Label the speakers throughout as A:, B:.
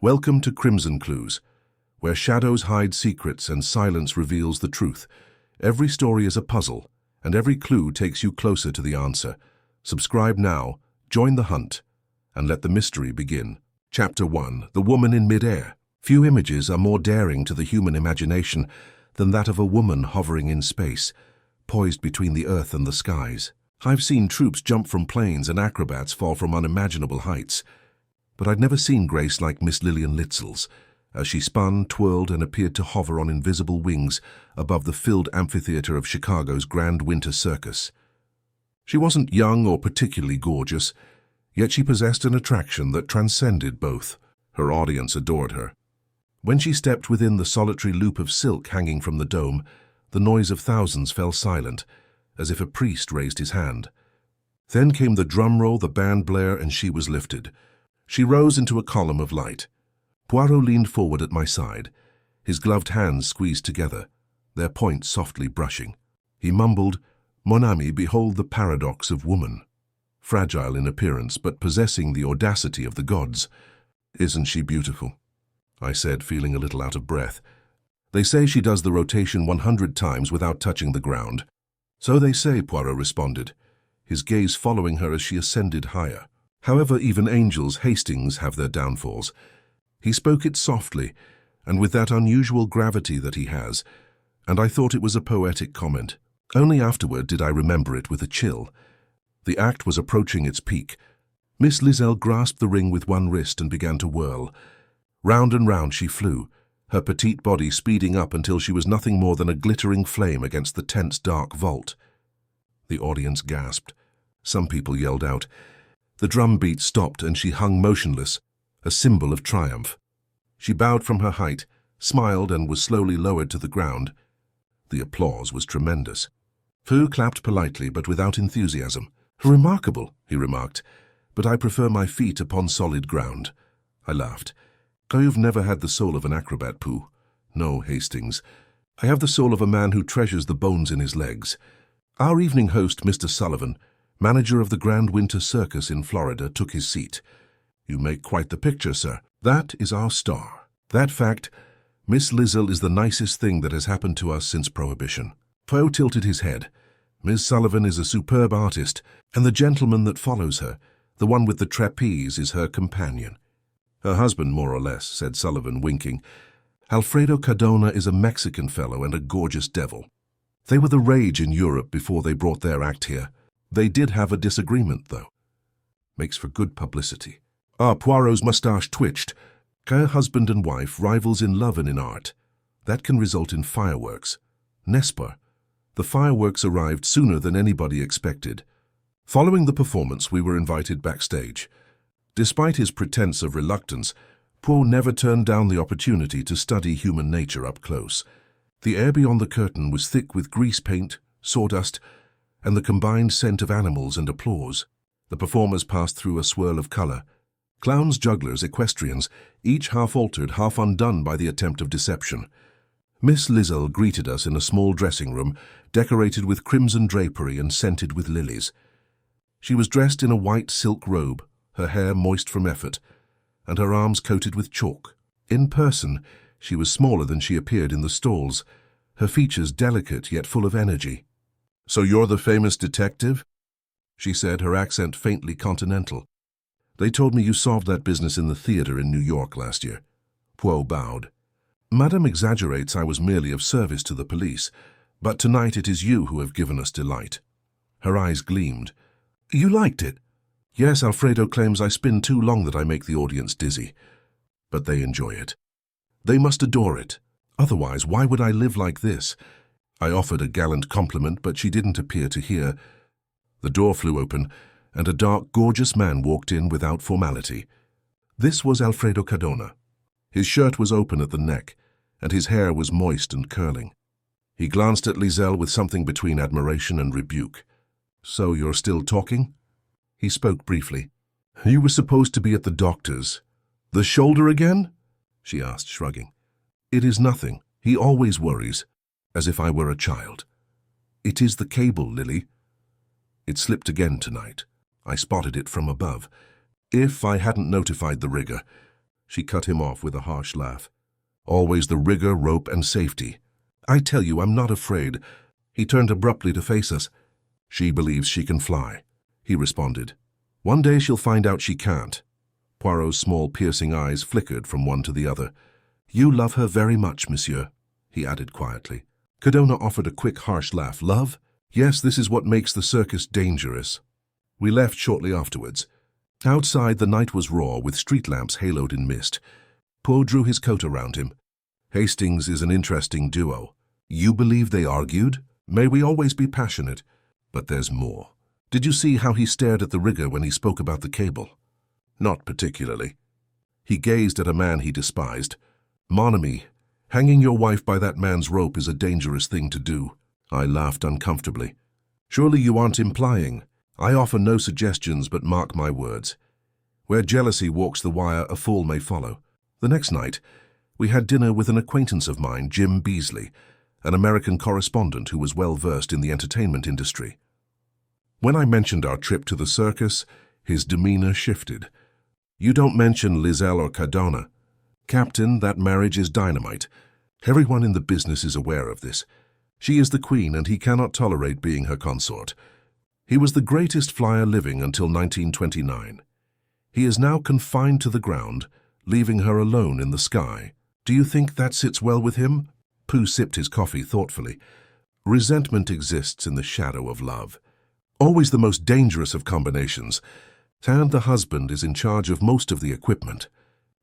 A: Welcome to Crimson Clues, where shadows hide secrets and silence reveals the truth. Every story is a puzzle, and every clue takes you closer to the answer. Subscribe now, join the hunt, and let the mystery begin. Chapter 1. The Woman in Midair. Few images are more daring to the human imagination than that of a woman hovering in space, poised between the earth and the skies. I've seen troops jump from planes and acrobats fall from unimaginable heights, but I'd never seen grace like Miss Lillian Litzel's, as she spun, twirled, and appeared to hover on invisible wings above the filled amphitheater of Chicago's grand winter circus. She wasn't young or particularly gorgeous, yet she possessed an attraction that transcended both. Her audience adored her. When she stepped within the solitary loop of silk hanging from the dome, the noise of thousands fell silent, as if a priest raised his hand. Then came the drum roll, the band blare, and she was lifted. She rose into a column of light. Poirot leaned forward at my side, his gloved hands squeezed together, their points softly brushing. He mumbled, "Mon ami, behold the paradox of woman. Fragile in appearance, but possessing the audacity of the gods. Isn't she beautiful?" I said, feeling a little out of breath. "They say she does the rotation 100 times without touching the ground." "So they say," Poirot responded, his gaze following her as she ascended higher. "However, even angels, Hastings, have their downfalls." He spoke it softly, and with that unusual gravity that he has, and I thought it was a poetic comment. Only afterward did I remember it with a chill. The act was approaching its peak. Miss Lizel grasped the ring with one wrist and began to whirl. Round and round she flew, her petite body speeding up until she was nothing more than a glittering flame against the tense dark vault. The audience gasped. Some people yelled out. The drum beat stopped and she hung motionless, a symbol of triumph. She bowed from her height, smiled, and was slowly lowered to the ground. The applause was tremendous. Fu clapped politely but without enthusiasm. "Remarkable," he remarked, "but I prefer my feet upon solid ground." I laughed. "You've never had the soul of an acrobat, Pu." "No, Hastings. I have the soul of a man who treasures the bones in his legs." Our evening host, Mr. Sullivan, manager of the Grand Winter Circus in Florida, took his seat. "You make quite the picture, sir. That is our star. That fact, Miss Lizel is the nicest thing that has happened to us since Prohibition." Poe tilted his head. "Miss Sullivan is a superb artist, and the gentleman that follows her, the one with the trapeze, is her companion." "Her husband, more or less," said Sullivan, winking. "Alfredo Cardona is a Mexican fellow and a gorgeous devil. They were the rage in Europe before they brought their act here. They did have a disagreement, though. Makes for good publicity." Poirot's mustache twitched. "Her husband and wife, rivals in love and in art. That can result in fireworks. N'est-ce pas?" The fireworks arrived sooner than anybody expected. Following the performance, we were invited backstage. Despite his pretense of reluctance, Poe never turned down the opportunity to study human nature up close. The air beyond the curtain was thick with grease paint, sawdust, and the combined scent of animals and applause. The performers passed through a swirl of color. Clowns, jugglers, equestrians, each half altered, half undone by the attempt of deception. Miss Lizel greeted us in a small dressing room, decorated with crimson drapery and scented with lilies. She was dressed in a white silk robe, her hair moist from effort, and her arms coated with chalk. In person, she was smaller than she appeared in the stalls, her features delicate yet full of energy. "So you're the famous detective?" she said, her accent faintly continental. "They told me you solved that business in the theater in New York last year." Poe bowed. "Madame exaggerates. I was merely of service to the police, but tonight it is you who have given us delight." Her eyes gleamed. "You liked it?" "Yes, Alfredo claims I spin too long, that I make the audience dizzy. But they enjoy it. They must adore it. Otherwise, why would I live like this?" I offered a gallant compliment, but she didn't appear to hear. The door flew open, and a dark, gorgeous man walked in without formality. This was Alfredo Cardona. His shirt was open at the neck, and his hair was moist and curling. He glanced at Lizel with something between admiration and rebuke. "So you're still talking?" He spoke briefly. "You were supposed to be at the doctor's." "The shoulder again?" she asked, shrugging. "It is nothing. He always worries, as if I were a child." "It is the cable, Lily." "It slipped again tonight. I spotted it from above. If I hadn't notified the rigger." She cut him off with a harsh laugh. Always the rigor, rope, and safety. I tell you, I'm not afraid. He turned abruptly to face us. She believes she can fly, he responded. One day she'll find out she can't. Poirot's small piercing eyes flickered from one to the other. You love her very much, monsieur, he added quietly. Cadona offered a quick, harsh laugh. Love? Yes, this is what makes the circus dangerous. We left shortly afterwards. Outside, the night was raw, with street lamps haloed in mist. Poe drew his coat around him. Hastings is an interesting duo. You believe they argued? May we always be passionate. But there's more. Did you see how he stared at the rigger when he spoke about the cable? Not particularly. He gazed at a man he despised. Mon ami, hanging your wife by that man's rope is a dangerous thing to do. I laughed uncomfortably. Surely you aren't implying. I offer no suggestions, but mark my words. Where jealousy walks the wire, a fool may follow. The next night, we had dinner with an acquaintance of mine, Jim Beasley, an American correspondent who was well versed in the entertainment industry. When I mentioned our trip to the circus, his demeanor shifted. You don't mention Lizelle or Cadona. Captain, that marriage is dynamite. Everyone in the business is aware of this. She is the queen, and he cannot tolerate being her consort. He was the greatest flyer living until 1929. He is now confined to the ground, leaving her alone in the sky. Do you think that sits well with him? Pooh sipped his coffee thoughtfully. Resentment exists in the shadow of love. Always the most dangerous of combinations. And the husband is in charge of most of the equipment.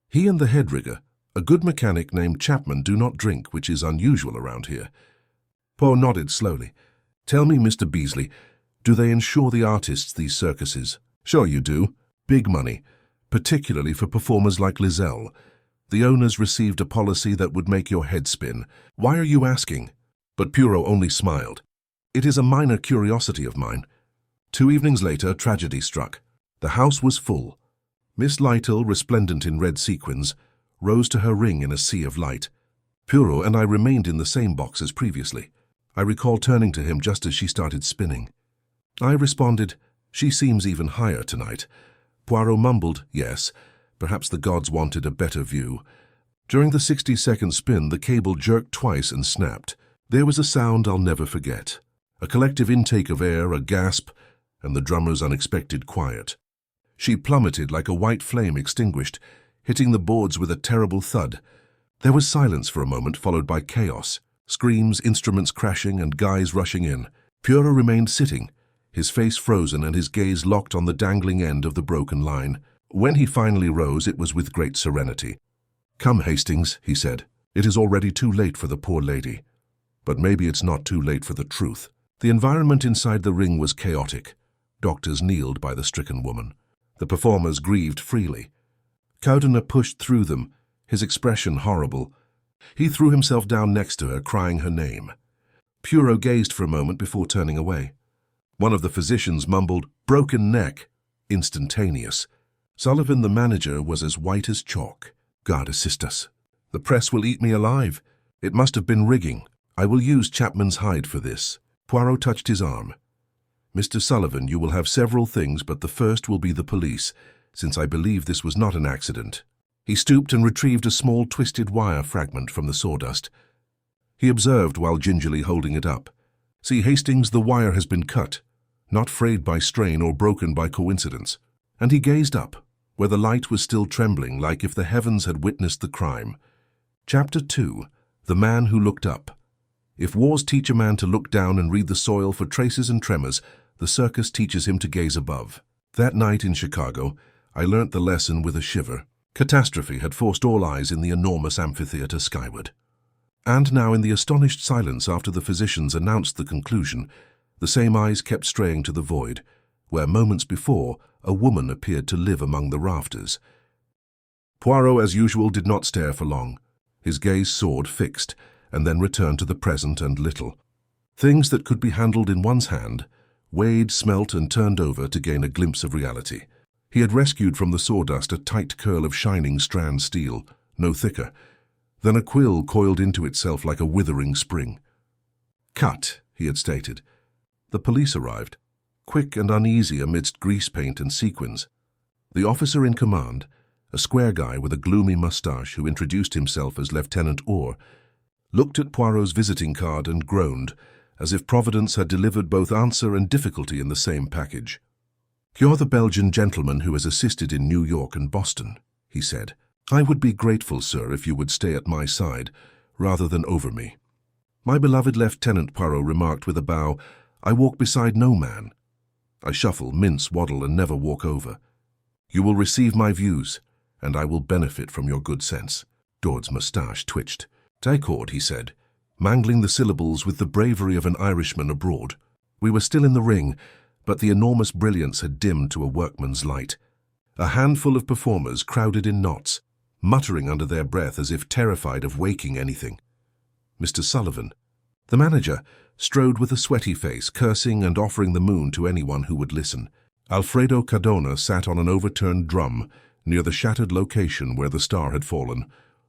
A: He and the head rigger, a good mechanic named Chapman, do not drink, which is unusual around here. Poe nodded slowly. Tell me, Mr. Beasley, do they insure the artists these circuses? Sure you do. Big money, particularly for performers like Lizelle. The owners received a policy that would make your head spin. Why are you asking? But Poirot only smiled. It is a minor curiosity of mine. 2 evenings later, tragedy struck. The house was full. Miss Lytle, resplendent in red sequins, rose to her ring in a sea of light. Poirot and I remained in the same box as previously. I recall turning to him just as she started spinning. I responded, she seems even higher tonight. Poirot mumbled, yes, perhaps the gods wanted a better view. During the 60-second spin, the cable jerked twice and snapped. There was a sound I'll never forget. A collective intake of air, a gasp, and the drummer's unexpected quiet. She plummeted like a white flame extinguished, hitting the boards with a terrible thud. There was silence for a moment, followed by chaos. Screams, instruments crashing, and guys rushing in. Poirot remained sitting, his face frozen and his gaze locked on the dangling end of the broken line. When he finally rose, it was with great serenity. Come, Hastings, he said. It is already too late for the poor lady. But maybe it's not too late for the truth. The environment inside the ring was chaotic. Doctors kneeled by the stricken woman. The performers grieved freely. Cadona pushed through them, his expression horrible. He threw himself down next to her, crying her name. Poirot gazed for a moment before turning away. One of the physicians mumbled, "Broken neck." Instantaneous. Sullivan, the manager, was as white as chalk. God assist us. The press will eat me alive. It must have been rigging. I will use Chapman's hide for this. Poirot touched his arm. Mr. Sullivan, you will have several things, but the first will be the police, since I believe this was not an accident. He stooped and retrieved a small twisted wire fragment from the sawdust. He observed while gingerly holding it up. See, Hastings, the wire has been cut, not frayed by strain or broken by coincidence. And he gazed up, where the light was still trembling, like if the heavens had witnessed the crime. Chapter 2. The Man Who Looked Up. If wars teach a man to look down and read the soil for traces and tremors, the circus teaches him to gaze above. That night in Chicago, I learnt the lesson with a shiver. Catastrophe had forced all eyes in the enormous amphitheater skyward. And now, in the astonished silence after the physicians announced the conclusion, the same eyes kept straying to the void, where moments before a woman appeared to live among the rafters. Poirot, as usual, did not stare for long. His gaze soared, fixed, and then returned to the present and little. Things that could be handled in one's hand, weighed, smelt, and turned over to gain a glimpse of reality. He had rescued from the sawdust a tight curl of shining strand steel, no thicker. Then a quill coiled into itself like a withering spring. Cut, he had stated. The police arrived, quick and uneasy amidst grease paint and sequins. The officer in command, A square guy with a gloomy mustache who introduced himself as Lieutenant Orr, looked at Poirot's visiting card and groaned, as if Providence had delivered both answer and difficulty in the same package. "You're the Belgian gentleman who has assisted in New York and Boston," he said. "I would be grateful, sir, if you would stay at my side, rather than over me." "My beloved Lieutenant," Poirot remarked with a bow, "I walk beside no man. I shuffle, mince, waddle, and never walk over. You will receive my views, and I will benefit from your good sense." Dorde's moustache twitched. "D'accord," he said, mangling the syllables with the bravery of an Irishman abroad. We were still in the ring, but the enormous brilliance had dimmed to a workman's light. A handful of performers crowded in knots, muttering under their breath as if terrified of waking anything. Mr. Sullivan, the manager, strode with a sweaty face, cursing and offering the moon to anyone who would listen. Alfredo Cardona sat on an overturned drum near the shattered location where the star had fallen,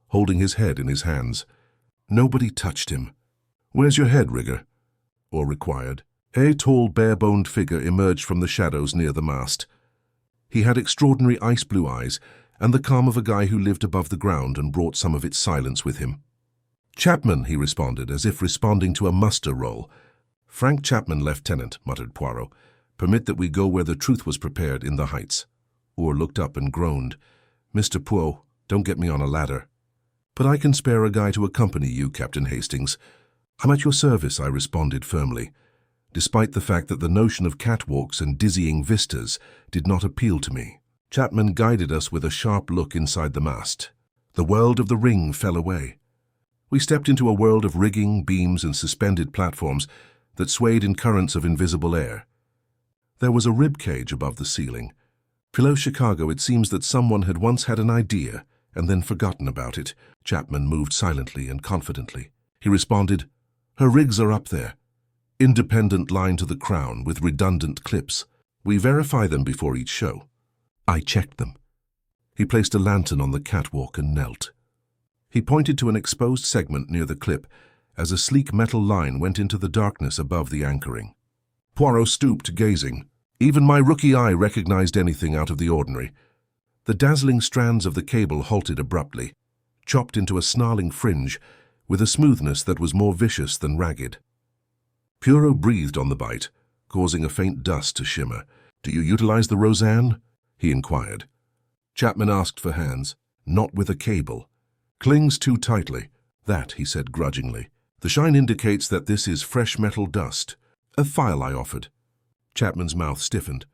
A: holding his head in his hands. Nobody touched him. "Where's your head, Rigger?" Orr required. A tall, bare-boned figure emerged from the shadows near the mast. He had extraordinary ice-blue eyes and the calm of a guy who lived above the ground and brought some of its silence with him. "Chapman," he responded, as if responding to a muster roll. "Frank Chapman, Lieutenant," muttered Poirot. "Permit that we go where the truth was prepared in the heights." Orr looked up and groaned. "Mr. Poirot, don't get me on a ladder." "But I can spare a guy to accompany you, Captain Hastings." "I'm at your service," I responded firmly, despite the fact that the notion of catwalks and dizzying vistas did not appeal to me. Chapman guided us with a sharp look inside the mast. The world of the ring fell away. We stepped into a world of rigging, beams, and suspended platforms that swayed in currents of invisible air. There was a rib cage above the ceiling. Below Chicago, it seems that someone had once had an idea and then forgotten about it. Chapman moved silently and confidently. He responded, "Her rigs are up there. Independent line to the crown with redundant clips. We verify them before each show." I checked them. He placed a lantern on the catwalk and knelt. He pointed to an exposed segment near the clip as a sleek metal line went into the darkness above the anchoring. Poirot stooped, gazing. Even my rookie eye recognized anything out of the ordinary. The dazzling strands of the cable halted abruptly, chopped into a snarling fringe with a smoothness that was more vicious than ragged. Poirot breathed on the bite, causing a faint dust to shimmer. "Do you utilize the Roseanne?" he inquired. Chapman asked for hands. "Not with a cable. Clings too tightly." "That," he said grudgingly. "The shine indicates that this is fresh metal dust." "A file," I offered. Chapman's mouth stiffened.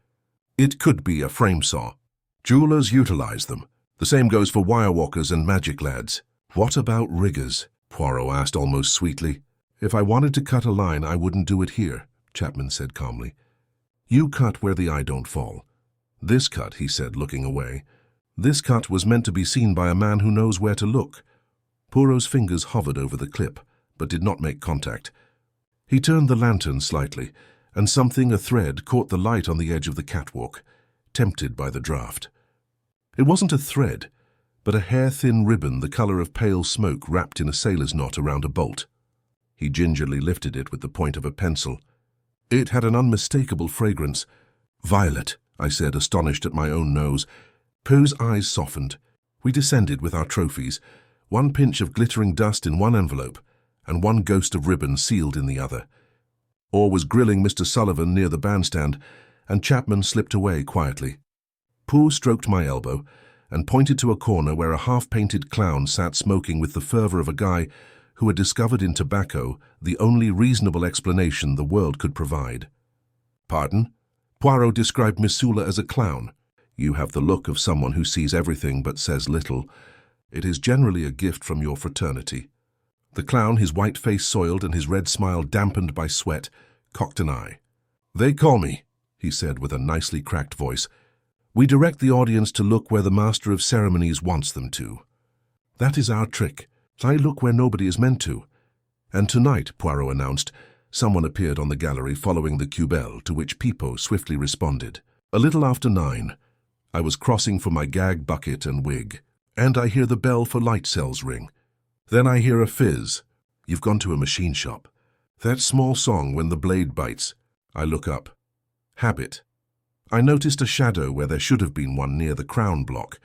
A: "It could be a frame saw. Jewelers utilize them. The same goes for wirewalkers and magic lads." "What about riggers?" Poirot asked almost sweetly. "If I wanted to cut a line, I wouldn't do it here," Chapman said calmly. "You cut where the eye don't fall." "This cut," he said, looking away. "This cut was meant to be seen by a man who knows where to look." Poirot's fingers hovered over the clip, but did not make contact. He turned the lantern slightly, and something, a thread, caught the light on the edge of the catwalk, tempted by the draught. It wasn't a thread, but a hair-thin ribbon the color of pale smoke wrapped in a sailor's knot around a bolt. He gingerly lifted it with the point of a pencil. It had an unmistakable fragrance. "Violet," I said, astonished at my own nose. Poe's eyes softened. We descended with our trophies, one pinch of glittering dust in one envelope, and one ghost of ribbon sealed in the other. Orr was grilling Mr. Sullivan near the bandstand, and Chapman slipped away quietly. Poe stroked my elbow and pointed to a corner where a half-painted clown sat smoking with the fervor of a guy who had discovered in tobacco the only reasonable explanation the world could provide. "Pardon?" Poirot described Missoula as a clown. "You have the look of someone who sees everything but says little. It is generally a gift from your fraternity." The clown, his white face soiled and his red smile dampened by sweat, cocked an eye. "They call me," he said with a nicely cracked voice. "We direct the audience to look where the master of ceremonies wants them to. That is our trick. I look where nobody is meant to." "And tonight," Poirot announced, someone appeared on the gallery following the cubelle, to which Pipo swiftly responded. A little after 9, I was crossing for my gag bucket and wig, and I hear the bell for light cells ring. Then I hear a fizz. You've gone to a machine shop. That small song, When the Blade Bites. I look up. Habit. I noticed a shadow where there should have been one near the crown block.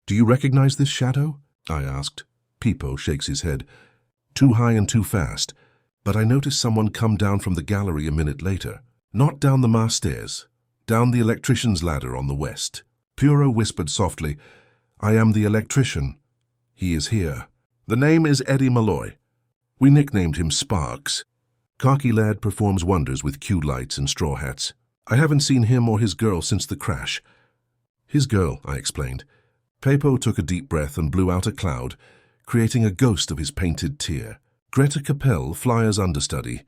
A: "Do you recognize this shadow?" I asked. Pipo shakes his head. "Too high and too fast. But I noticed someone come down from the gallery a minute later. Not down the mass stairs. Down the electrician's ladder on the west." Poirot whispered softly, "I am the electrician. He is here. The name is Eddie Malloy. We nicknamed him Sparks. Khaki lad performs wonders with cue lights and straw hats. I haven't seen him or his girl since the crash." "His girl," I explained. Pipo took a deep breath and blew out a cloud, creating a ghost of his painted tear. Greta Capel, Flyer's understudy,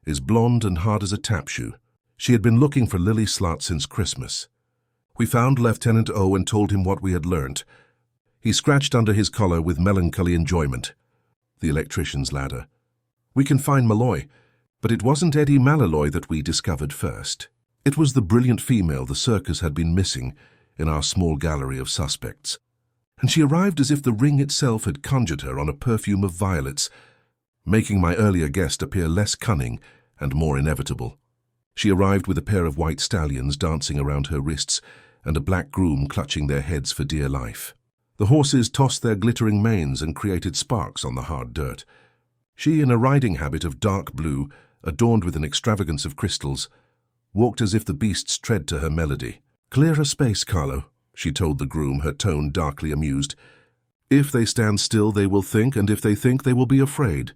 A: is blonde and hard as a tap shoe. She had been looking for Lily Slot since Christmas. We found Lieutenant O and told him what we had learnt. He scratched under his collar with melancholy enjoyment. The electrician's ladder. "We can find Malloy, but it wasn't Eddie Malloy that we discovered first. It was the brilliant female the circus had been missing in our small gallery of suspects. And she arrived as if the ring itself had conjured her on a perfume of violets, making my earlier guest appear less cunning and more inevitable. She arrived with a pair of white stallions dancing around her wrists and a black groom clutching their heads for dear life. The horses tossed their glittering manes and created sparks on the hard dirt. She, in a riding habit of dark blue, adorned with an extravagance of crystals, walked as if the beasts tread to her melody. "Clear a space, Carlo," she told the groom, her tone darkly amused. "If they stand still, they will think, and if they think, they will be afraid.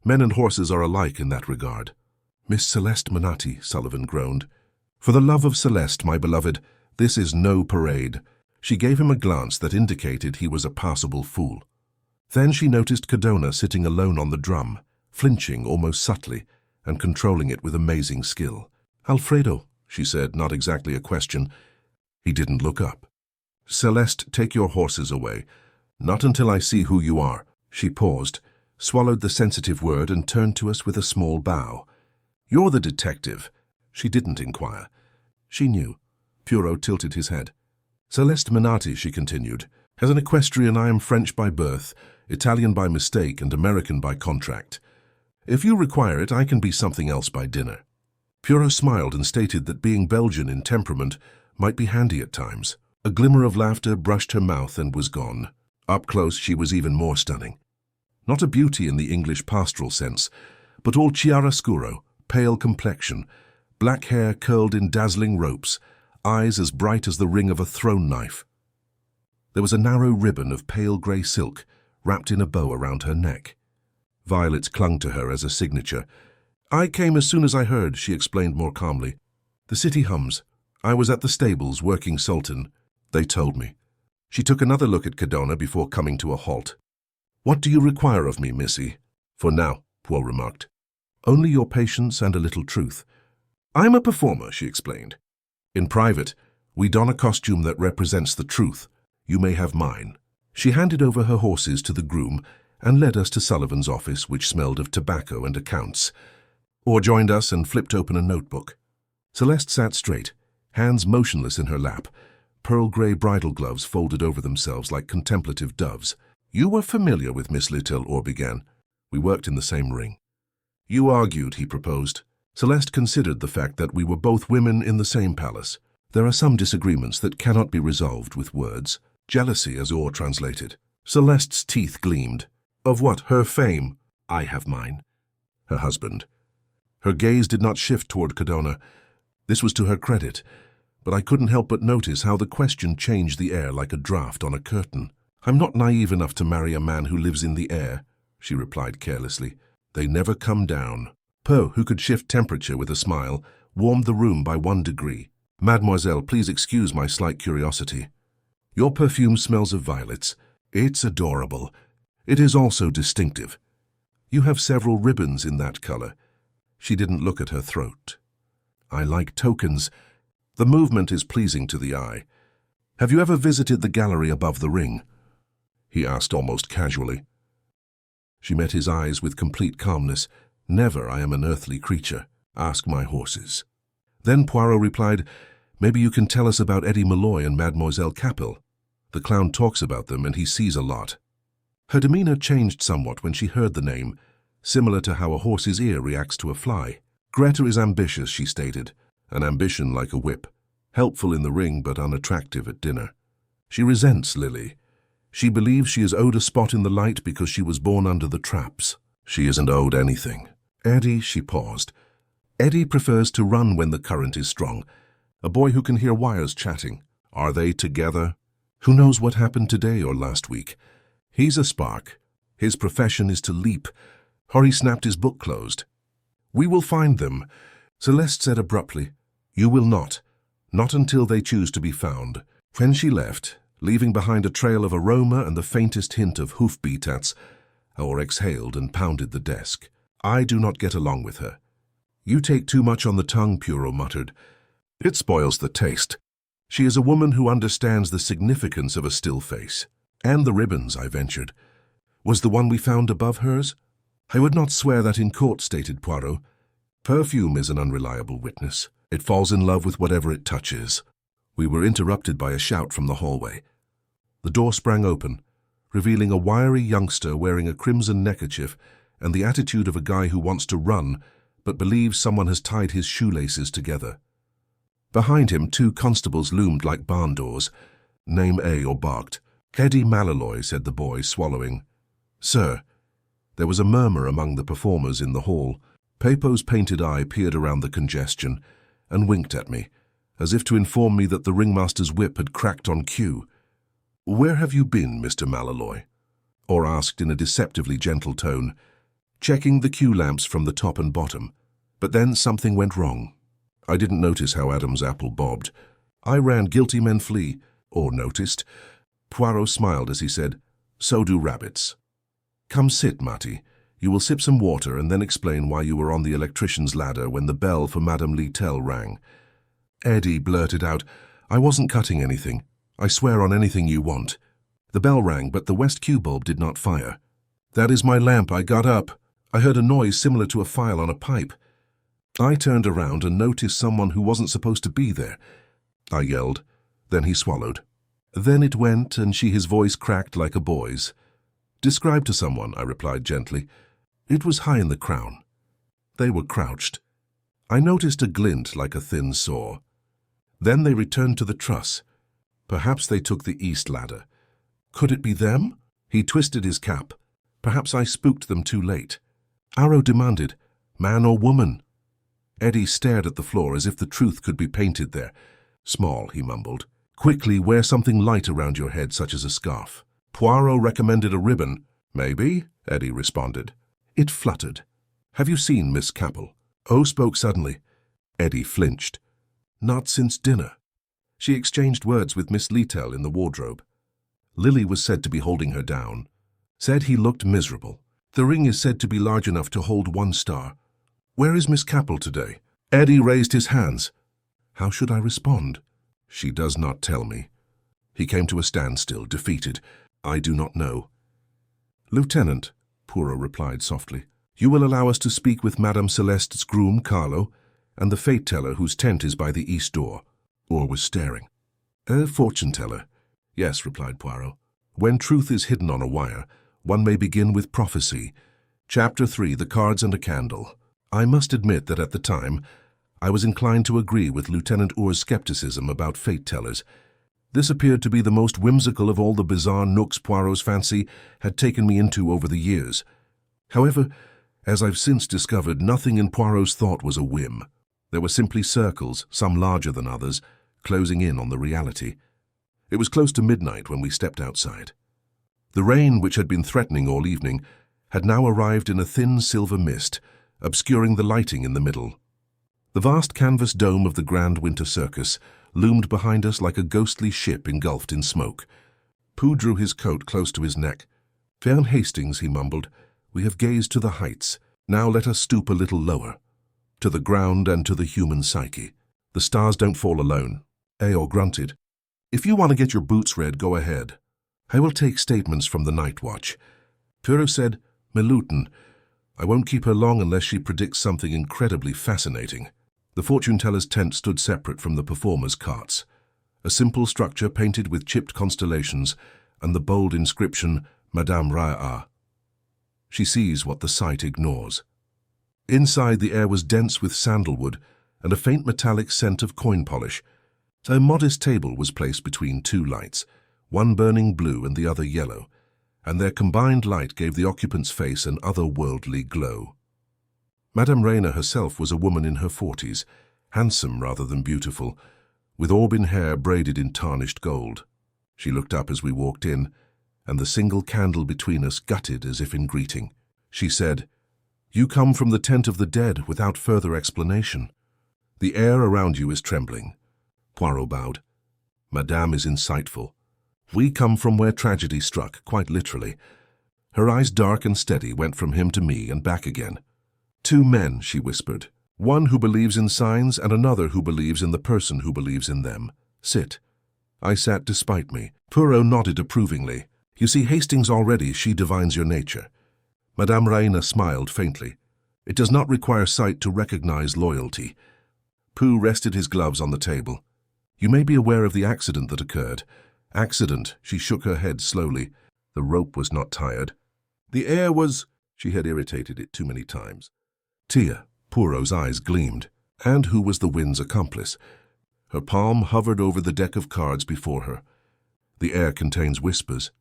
A: Men and horses are alike in that regard." "Miss Celeste Manati," Sullivan groaned. "For the love of Celeste, my beloved, this is no parade." She gave him a glance that indicated he was a passable fool. Then she noticed Cadona sitting alone on the drum, flinching almost subtly, and controlling it with amazing skill. "Alfredo," she said, not exactly a question. He didn't look up. "Celeste, take your horses away. Not until I see who you are." She paused, swallowed the sensitive word, and turned to us with a small bow. "You're the detective." She didn't inquire. She knew. Poirot tilted his head. "Celeste Manati," she continued, "as an equestrian I am French by birth, Italian by mistake, and American by contract. If you require it, I can be something else by dinner." Poirot smiled and stated that being Belgian in temperament might be handy at times. A glimmer of laughter brushed her mouth and was gone. Up close, she was even more stunning. Not a beauty in the English pastoral sense, but all chiaroscuro, pale complexion, black hair curled in dazzling ropes, eyes as bright as the ring of a thrown knife. There was a narrow ribbon of pale grey silk wrapped in a bow around her neck. Violets clung to her as a signature. "I came as soon as I heard," she explained more calmly. "The city hums. I was at the stables working Sultan. They told me." She took another look at Cadona before coming to a halt. "What do you require of me, Missy?" "For now," Poirot remarked. "Only your patience and a little truth." "I'm a performer," she explained. "In private, we don a costume that represents the truth. You may have mine." She handed over her horses to the groom and led us to Sullivan's office, which smelled of tobacco and accounts. Orr joined us and flipped open a notebook. Celeste sat straight, hands motionless in her lap, pearl grey bridal gloves folded over themselves like contemplative doves. "You were familiar with Miss Little," Orr began. "We worked in the same ring." "You argued," he proposed. Celeste considered the fact that we were both women in the same palace. "There are some disagreements that cannot be resolved with words." Jealousy, as Orr translated. Celeste's teeth gleamed. "Of what? Her fame?" "I have mine." "Her husband." Her gaze did not shift toward Cadona. This was to her credit, but I couldn't help but notice how the question changed the air like a draft on a curtain. "I'm not naive enough to marry a man who lives in the air," she replied carelessly. "They never come down." Poe, who could shift temperature with a smile, warmed the room by 1 degree. "Mademoiselle, please excuse my slight curiosity. Your perfume smells of violets. It's adorable. It is also distinctive. You have several ribbons in that color." She didn't look at her throat. "I like tokens. The movement is pleasing to the eye. Have you ever visited the gallery above the ring?" he asked almost casually. She met his eyes with complete calmness. "Never, I am an earthly creature. Ask my horses." Then Poirot replied, "Maybe you can tell us about Eddie Malloy and Mademoiselle Capel. The clown talks about them and he sees a lot." Her demeanor changed somewhat when she heard the name, similar to how a horse's ear reacts to a fly. "Greta is ambitious," she stated, "an ambition like a whip, helpful in the ring but unattractive at dinner. She resents Lily. She believes she is owed a spot in the light because she was born under the traps. She isn't owed anything. Eddie, she paused. Eddie prefers to run when the current is strong. A boy who can hear wires chatting. Are they together? Who knows what happened today or last week? He's a spark. His profession is to leap. Horry snapped his book closed. We will find them, Celeste said abruptly. You will not. Not until they choose to be found. When she left, leaving behind a trail of aroma and the faintest hint of hoofbeats, or exhaled and pounded the desk. I do not get along with her. You take too much on the tongue, Poirot muttered. It spoils the taste. She is a woman who understands the significance of a still face. And the ribbons, I ventured. Was the one we found above hers? I would not swear that in court, stated Poirot. Perfume is an unreliable witness. It falls in love with whatever it touches. We were interrupted by a shout from the hallway. The door sprang open, revealing a wiry youngster wearing a crimson neckerchief and the attitude of a guy who wants to run but believes someone has tied his shoelaces together. Behind him, 2 constables loomed like barn doors. Name A or barked. Eddie Malaloy, said the boy, swallowing. Sir. There was a murmur among the performers in the hall. Pepo's painted eye peered around the congestion and winked at me, as if to inform me that the ringmaster's whip had cracked on cue. Where have you been, Mr. Malaloy? Or asked in a deceptively gentle tone, checking the cue lamps from the top and bottom. But then something went wrong. I didn't notice how Adam's apple bobbed. I ran guilty men flee, or noticed. Poirot smiled as he said, So do rabbits. Come sit, Matty. You will sip some water and then explain why you were on the electrician's ladder when the bell for Madame Littell rang. Eddie blurted out, I wasn't cutting anything. I swear on anything you want. The bell rang, but the west cue bulb did not fire. That is my lamp. I got up. I heard a noise similar to a file on a pipe. I turned around and noticed someone who wasn't supposed to be there. I yelled. Then he swallowed. Then it went, and his voice cracked like a boy's. Describe to someone, I replied gently. It was high in the crown. They were crouched. I noticed a glint like a thin saw. Then they returned to the truss. Perhaps they took the east ladder. Could it be them? He twisted his cap. Perhaps I spooked them too late. Arrow demanded, Man or woman? Eddie stared at the floor as if the truth could be painted there. Small, he mumbled. Quickly, wear something light around your head, such as a scarf. Poirot recommended a ribbon. Maybe, Eddie responded. It fluttered. Have you seen Miss Capel? O spoke suddenly. Eddie flinched. Not since dinner. She exchanged words with Miss Littell in the wardrobe. Lily was said to be holding her down. Said he looked miserable. The ring is said to be large enough to hold 1 star. Where is Miss Capel today? Eddie raised his hands. How should I respond? She does not tell me. He came to a standstill, defeated. I do not know. Lieutenant, Poirot replied softly, you will allow us to speak with Madame Celeste's groom, Carlo, and the fate-teller whose tent is by the east door. Or was staring. A fortune-teller. Yes, replied Poirot. When truth is hidden on a wire, one may begin with prophecy. Chapter 3, The Cards and a Candle. I must admit that at the time, I was inclined to agree with Lieutenant Orr's skepticism about fate-tellers. This appeared to be the most whimsical of all the bizarre nooks Poirot's fancy had taken me into over the years. However, as I've since discovered, nothing in Poirot's thought was a whim. There were simply circles, some larger than others, closing in on the reality. It was close to midnight when we stepped outside. The rain, which had been threatening all evening, had now arrived in a thin silver mist, obscuring the lighting in the middle. The vast canvas dome of the Grand Winter Circus loomed behind us like a ghostly ship engulfed in smoke. Pooh drew his coat close to his neck. Fern Hastings, he mumbled, we have gazed to the heights. Now let us stoop a little lower. To the ground and to the human psyche. The stars don't fall alone. Eeyore grunted. If you want to get your boots read, go ahead. I will take statements from the night watch. Poirot said, Milutin. I won't keep her long unless she predicts something incredibly fascinating. The fortune-teller's tent stood separate from the performers' carts. A simple structure painted with chipped constellations and the bold inscription, Madame Raya. She sees what the sight ignores. Inside, the air was dense with sandalwood and a faint metallic scent of coin polish. A modest table was placed between 2 lights, one burning blue and the other yellow, and their combined light gave the occupant's face an otherworldly glow. Madame Rayner herself was a woman in her 40s, handsome rather than beautiful, with auburn hair braided in tarnished gold. She looked up as we walked in, and the single candle between us gutted as if in greeting. She said, "You come from the tent of the dead without further explanation. The air around you is trembling." Poirot bowed. "Madame is insightful. We come from where tragedy struck, quite literally." Her eyes, dark and steady, went from him to me and back again. "Two men," she whispered. "One who believes in signs and another who believes in the person who believes in them. Sit." I sat despite me. Poirot nodded approvingly. "You see, Hastings, already she divines your nature." Madame Rayner smiled faintly. "It does not require sight to recognize loyalty." Pooh rested his gloves on the table. "You may be aware of the accident that occurred." "Accident," she shook her head slowly. The rope was not tired. "The air was—" She had irritated it too many times. "Tia," Poirot's eyes gleamed. "And who was the wind's accomplice?" Her palm hovered over the deck of cards before her. "The air contains whispers.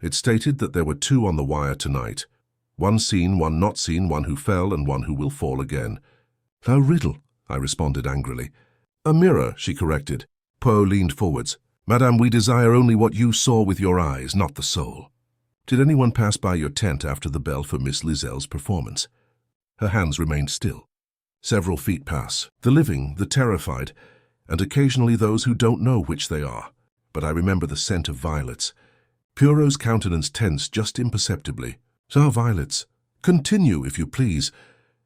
A: It stated that there were two on the wire tonight. One seen, one not seen, one who fell and one who will fall again." "A riddle," I responded angrily. "A mirror," she corrected. Poe leaned forwards. "Madame, we desire only what you saw with your eyes, not the soul. Did anyone pass by your tent after the bell for Miss Lizelle's performance?" Her hands remained still. "Several feet pass. The living, the terrified, and occasionally those who don't know which they are. But I remember the scent of violets." Poirot's countenance tensed just imperceptibly. "Ah, violets. Continue, if you please."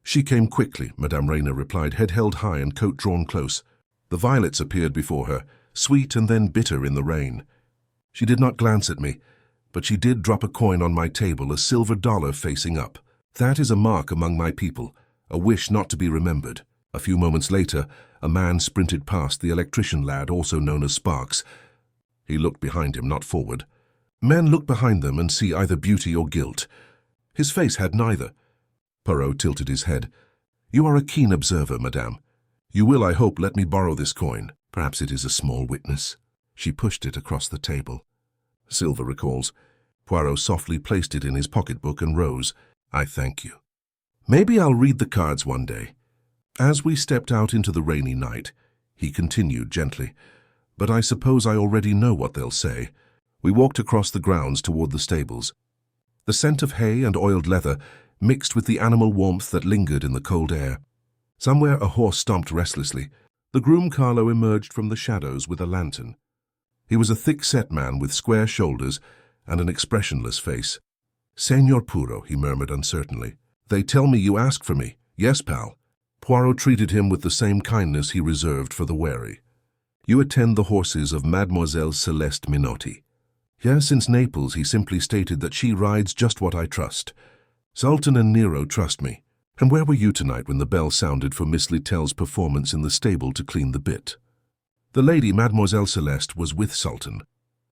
A: "She came quickly," Madame Rayner replied, head held high and coat drawn close. "The violets appeared before her, sweet and then bitter in the rain. She did not glance at me, but she did drop a coin on my table, a silver dollar facing up. That is a mark among my people, a wish not to be remembered." A few moments later, a man sprinted past, the electrician lad, also known as Sparks. He looked behind him, not forward. Men look behind them and see either beauty or guilt. His face had neither. Poirot tilted his head. "You are a keen observer, madame. You will, I hope, let me borrow this coin. Perhaps it is a small witness." She pushed it across the table. "Silver recalls." Poirot softly placed it in his pocketbook and rose. "I thank you. Maybe I'll read the cards one day." As we stepped out into the rainy night, he continued gently, "But I suppose I already know what they'll say." We walked across the grounds toward the stables. The scent of hay and oiled leather mixed with the animal warmth that lingered in the cold air. Somewhere a horse stomped restlessly. The groom Carlo emerged from the shadows with a lantern. He was a thick-set man with square shoulders and an expressionless face. "Senor Poirot," he murmured uncertainly. "They tell me you asked for me." "Yes, pal." Poirot treated him with the same kindness he reserved for the wary. "You attend the horses of Mademoiselle Celeste Minotti." "Yes, since Naples," he simply stated that she rides just what I trust. "Sultan and Nero trust me." "And where were you tonight when the bell sounded for Miss Littell's performance in the stable to clean the bit?" "The lady, Mademoiselle Celeste, was with Sultan.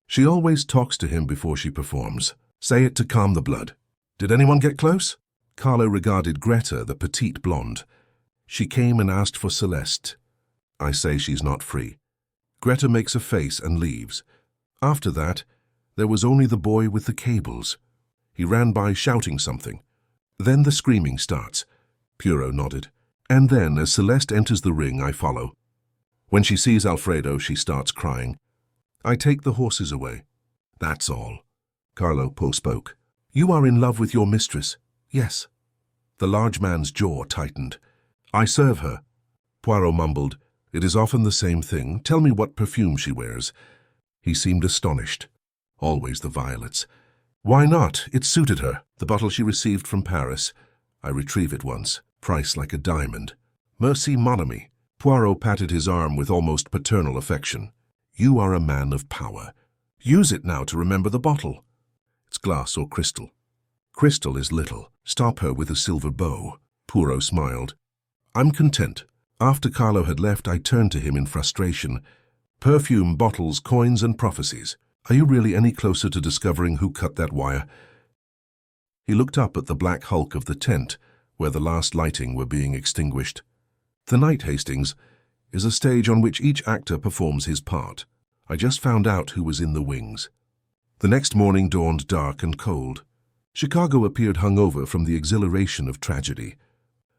A: She always talks to him before she performs. Say it to calm the blood." "Did anyone get close?" Carlo regarded Greta, the petite blonde. "She came and asked for Celeste. I say she's not free." Greta makes a face and leaves. After that, there was only the boy with the cables. He ran by shouting something. Then the screaming starts. Poirot nodded. "And then, as Celeste enters the ring, I follow. When she sees Alfredo, she starts crying. I take the horses away. That's all." Carlo spoke. "You are in love with your mistress?" "Yes." The large man's jaw tightened. "I serve her." Poirot mumbled, "It is often the same thing. Tell me what perfume she wears." He seemed astonished. "Always the violets." "Why not? It suited her. The bottle she received from Paris. I retrieve it once. Price like a diamond." "Merci, mon ami." Poirot patted his arm with almost paternal affection. "You are a man of power. Use it now to remember the bottle." "It's glass or crystal." "Crystal is little. Stop her with a silver bow." Poirot smiled. "I'm content." After Carlo had left, I turned to him in frustration. "Perfume, bottles, coins, and prophecies. Are you really any closer to discovering who cut that wire?" He looked up at the black hulk of the tent, where the last lighting were being extinguished. "The night, Hastings, is a stage on which each actor performs his part. I just found out who was in the wings." The next morning dawned dark and cold. Chicago appeared hungover from the exhilaration of tragedy.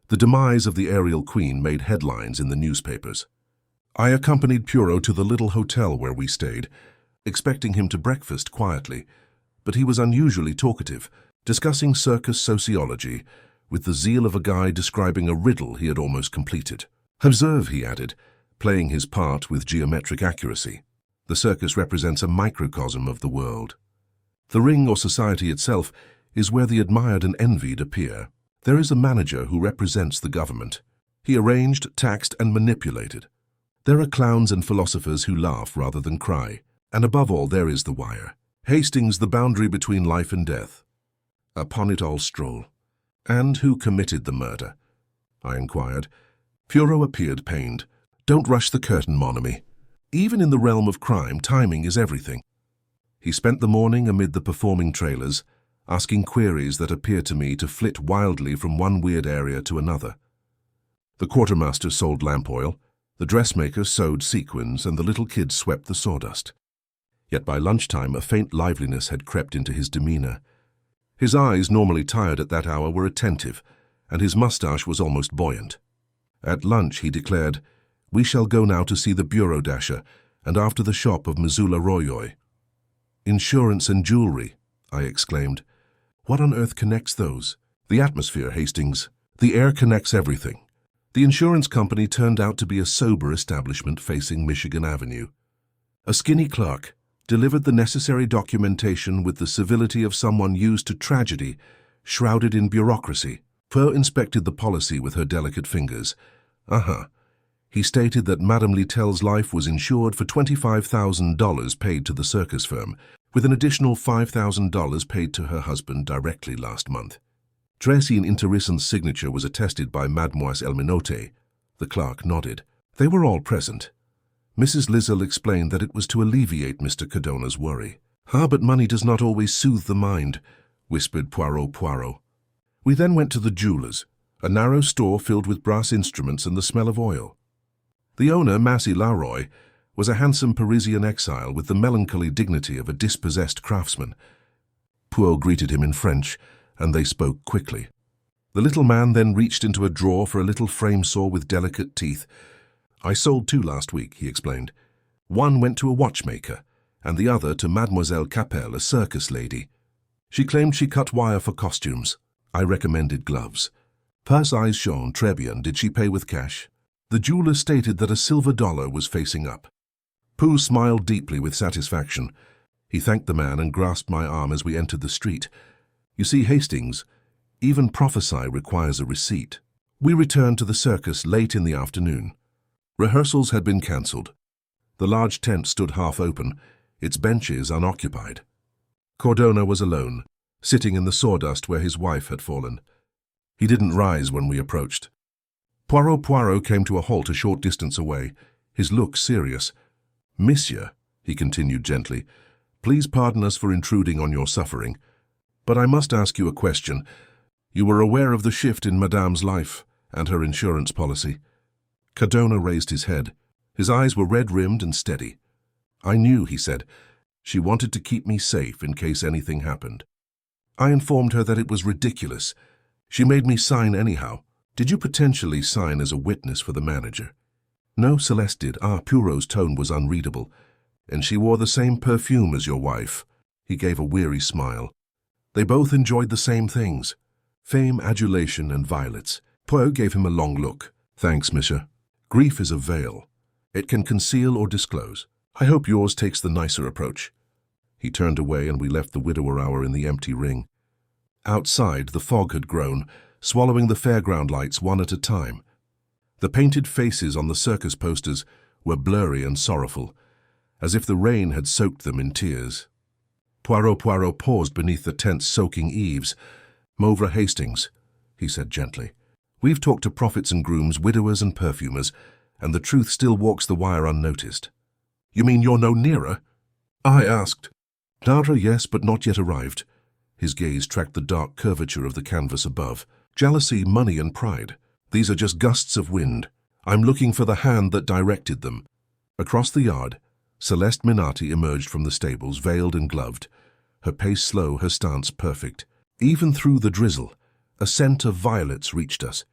A: The demise of the aerial queen made headlines in the newspapers. I accompanied Poirot to the little hotel where we stayed, expecting him to breakfast quietly, but he was unusually talkative, discussing circus sociology with the zeal of a guy describing a riddle he had almost completed. "Observe," he added, playing his part with geometric accuracy. "The circus represents a microcosm of the world. The ring or society itself is where the admired and envied appear. There is a manager who represents the government. He arranged, taxed, and manipulated. There are clowns and philosophers who laugh rather than cry. And above all, there is the wire. Hastings, the boundary between life and death. Upon it all stroll." "And who committed the murder?" I inquired. Poirot appeared pained. "Don't rush the curtain, mon ami. Even in the realm of crime, timing is everything." He spent the morning amid the performing trailers, asking queries that appeared to me to flit wildly from one weird area to another. The quartermaster sold lamp oil, the dressmaker sewed sequins, and the little kid swept the sawdust. Yet by lunchtime a faint liveliness had crept into his demeanor. His eyes, normally tired at that hour, were attentive, and his mustache was almost buoyant. At lunch he declared, "We shall go now to see the bureau dasher, and after the shop of Missoula Royoy." "Insurance and jewelry," I exclaimed. "What on earth connects those?" "The atmosphere, Hastings. The air connects everything." The insurance company turned out to be a sober establishment facing Michigan Avenue. A skinny clerk delivered the necessary documentation with the civility of someone used to tragedy, shrouded in bureaucracy. Poe inspected the policy with her delicate fingers. He stated that Madame Littell's life was insured for $25,000 paid to the circus firm, with an additional $5,000 paid to her husband directly last month. Tracy and Interissant's signature was attested by Mademoiselle Minotet. The clerk nodded. They were all present. Mrs. Lizzle explained that it was to alleviate Mr. Cardona's worry. "But money does not always soothe the mind," whispered Poirot. We then went to the jeweler's, a narrow store filled with brass instruments and the smell of oil. The owner, Massy Laroy, was a handsome Parisian exile with the melancholy dignity of a dispossessed craftsman. Poirot greeted him in French, and they spoke quickly. The little man then reached into a drawer for a little frame saw with delicate teeth. "I sold 2 last week," he explained. "One went to a watchmaker, and the other to Mademoiselle Capel, a circus lady. She claimed she cut wire for costumes. I recommended gloves. Purse eyes shone, très bien. Did she pay with cash?" The jeweler stated that a silver dollar was facing up. Pooh smiled deeply with satisfaction. He thanked the man and grasped my arm as we entered the street. "You see, Hastings, even prophecy requires a receipt." We returned to the circus late in the afternoon. Rehearsals had been cancelled. The large tent stood half open, its benches unoccupied. Cordona was alone, sitting in the sawdust where his wife had fallen. He didn't rise when we approached. Poirot came to a halt a short distance away, his look serious. "Monsieur," he continued gently, "please pardon us for intruding on your suffering, but I must ask you a question. You were aware of the shift in Madame's life and her insurance policy?" Cardona raised his head. His eyes were red-rimmed and steady. "I knew," he said. "She wanted to keep me safe in case anything happened. I informed her that it was ridiculous. She made me sign anyhow. Did you potentially sign as a witness for the manager?" "No, Celeste did." Poirot's tone was unreadable. "And she wore the same perfume as your wife." He gave a weary smile. "They both enjoyed the same things. Fame, adulation, and violets." Poirot gave him a long look. "Thanks, monsieur. Grief is a veil. It can conceal or disclose. I hope yours takes the nicer approach." He turned away and we left the widower hour in the empty ring. Outside, the fog had grown, swallowing the fairground lights one at a time. The painted faces on the circus posters were blurry and sorrowful, as if the rain had soaked them in tears. Poirot paused beneath the tent's soaking eaves. "Mauvre Hastings," he said gently. "We've talked to prophets and grooms, widowers and perfumers, and the truth still walks the wire unnoticed." "You mean you're no nearer?" I asked. "Nearer, yes, but not yet arrived." His gaze tracked the dark curvature of the canvas above. "Jealousy, money, and pride. These are just gusts of wind. I'm looking for the hand that directed them." Across the yard, Celeste Minati emerged from the stables, veiled and gloved. her pace slow, her stance perfect. Even through the drizzle, a scent of violets reached us.